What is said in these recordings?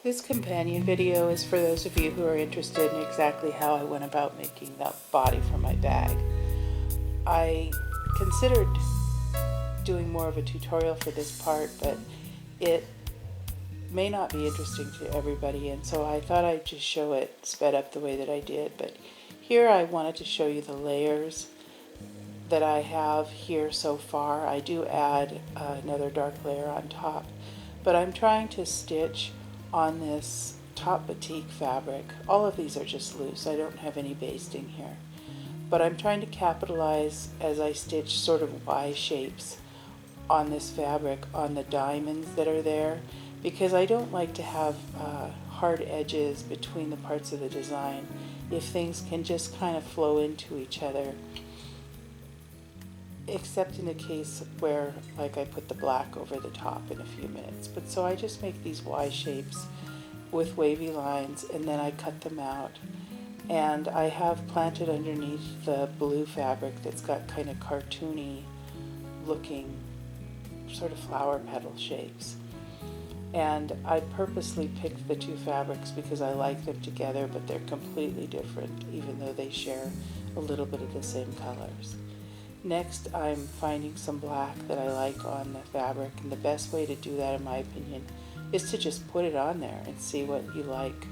This companion video is for those of you who are interested in exactly how I went about making the body for my bag. I considered doing more of a tutorial for this part, but it may not be interesting to everybody, and so I thought I'd just show it sped up the way that I did. But here I wanted to show you the layers that I have here so far. I do add another dark layer on top, but I'm trying to stitch on this top batik fabric. All of these are just loose. I don't have any basting here, but I'm trying to capitalize as I stitch sort of Y shapes on this fabric, on the diamonds that are there, because I don't like to have hard edges between the parts of the design if things can just kind of flow into each other, except in the case where, like, I put the black over the top in a few minutes. But so I just make these Y shapes with wavy lines, and then I cut them out. And I have planted underneath the blue fabric that's got kind of cartoony looking sort of flower petal shapes. And I purposely picked the two fabrics because I like them together, but they're completely different, even though they share a little bit of the same colors. Next, I'm finding some black that I like on the fabric, and the best way to do that, in my opinion, is to just put it on there and see what you like,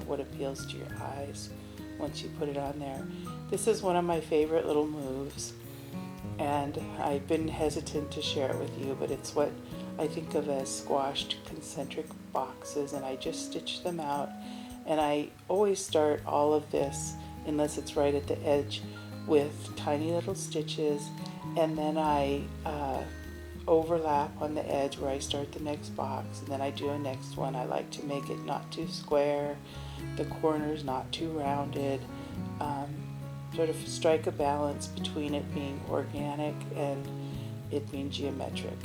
what appeals to your eyes once you put it on there. This is one of my favorite little moves, and I've been hesitant to share it with you, but it's what I think of as squashed concentric boxes, and I just stitch them out. And I always start all of this, unless it's right at the edge, with tiny little stitches, and then I overlap on the edge where I start the next box, and then I do a next one. I like to make it not too square, the corners not too rounded, sort of strike a balance between it being organic and it being geometric.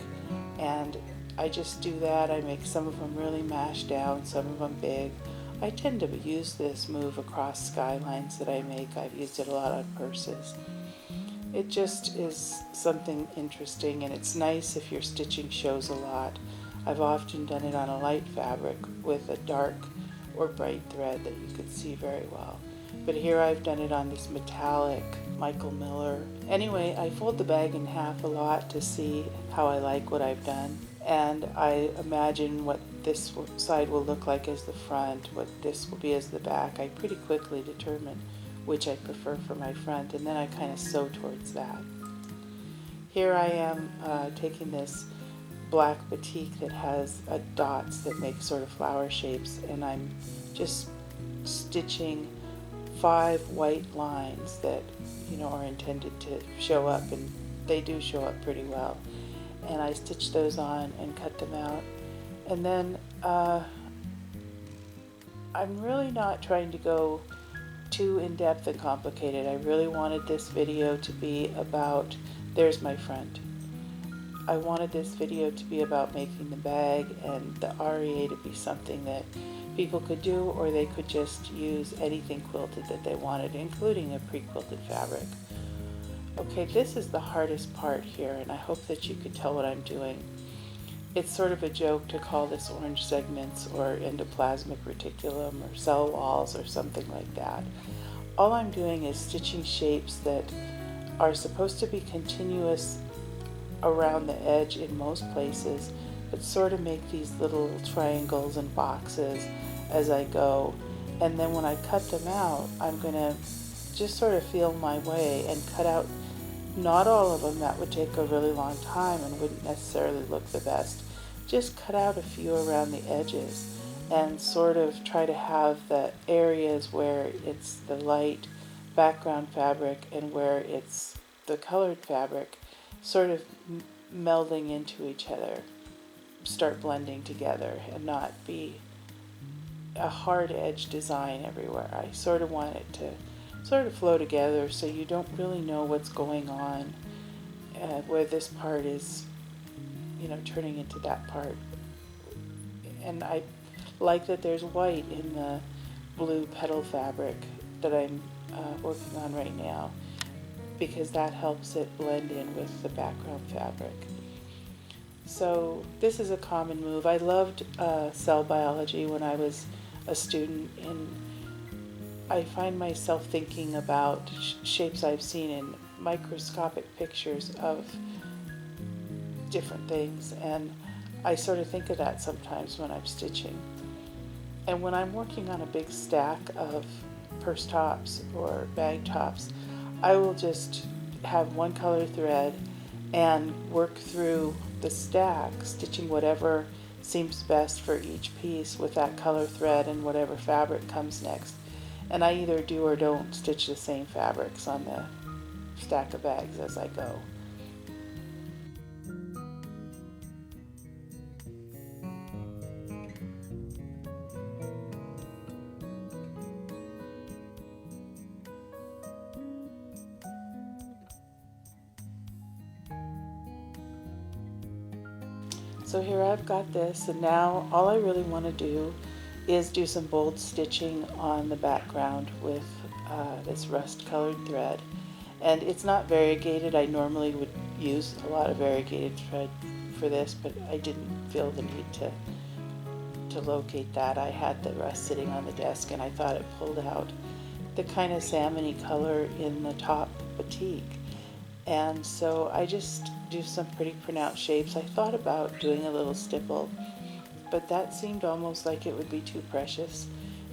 And I just do that. I make some of them really mashed down, some of them big. I tend to use this move across skylines that I make. I've used it a lot on purses. It just is something interesting, and it's nice if your stitching shows a lot. I've often done it on a light fabric with a dark or bright thread that you could see very well. But here I've done it on this metallic Michael Miller. Anyway, I fold the bag in half a lot to see how I like what I've done. And I imagine what this side will look like as the front, what this will be as the back. I pretty quickly determine which I prefer for my front, and then I kind of sew towards that. Here I am taking this black batik that has dots that make sort of flower shapes, and I'm just stitching 5 white lines that are intended to show up, and they do show up pretty well. And I stitch those on and cut them out. And then I'm really not trying to go too in-depth and complicated. I really wanted this video to be about, there's my front. I wanted this video to be about making the bag, and the REA to be something that people could do, or they could just use anything quilted that they wanted, including a pre-quilted fabric. Okay, this is the hardest part here, and I hope that you can tell what I'm doing. It's sort of a joke to call this orange segments or endoplasmic reticulum or cell walls or something like that. All I'm doing is stitching shapes that are supposed to be continuous around the edge in most places, but sort of make these little triangles and boxes as I go. And then when I cut them out, I'm going to just sort of feel my way and cut out, not all of them, that would take a really long time and wouldn't necessarily look the best. Just cut out a few around the edges and sort of try to have the areas where it's the light background fabric and where it's the colored fabric sort of melding into each other, start blending together, and not be a hard edge design everywhere. I sort of want it to sort of flow together, so you don't really know what's going on, where this part is, turning into that part. And I like that there's white in the blue petal fabric that I'm working on right now, because that helps it blend in with the background fabric. So this is a common move. I loved cell biology when I was a student, and I find myself thinking about shapes I've seen in microscopic pictures of different things, and I sort of think of that sometimes when I'm stitching. And when I'm working on a big stack of purse tops or bag tops, I will just have one color thread and work through the stack, stitching whatever seems best for each piece with that color thread and whatever fabric comes next. And I either do or don't stitch the same fabrics on the stack of bags as I go. So here I've got this, and now all I really want to do is do some bold stitching on the background with this rust colored thread. And it's not variegated. I normally would use a lot of variegated thread for this, but I didn't feel the need to locate that. I had the rust sitting on the desk, and I thought it pulled out the kind of salmony color in the top batik. And so I just do some pretty pronounced shapes. I thought about doing a little stipple, but that seemed almost like it would be too precious.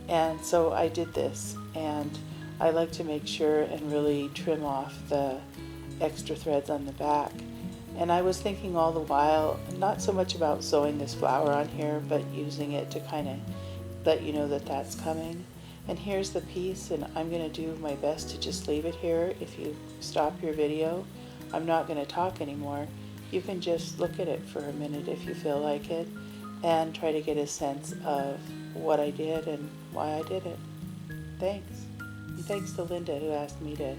And so I did this, and I like to make sure and really trim off the extra threads on the back. And I was thinking all the while, not so much about sewing this flower on here, but using it to kind of let you know that that's coming. And here's the piece, and I'm going to do my best to just leave it here. If you stop your video, I'm not going to talk anymore. You can just look at it for a minute if you feel like it, and try to get a sense of what I did and why I did it. Thanks. And thanks to Linda, who asked me to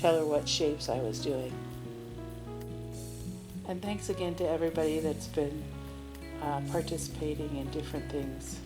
tell her what shapes I was doing. And thanks again to everybody that's been participating in different things.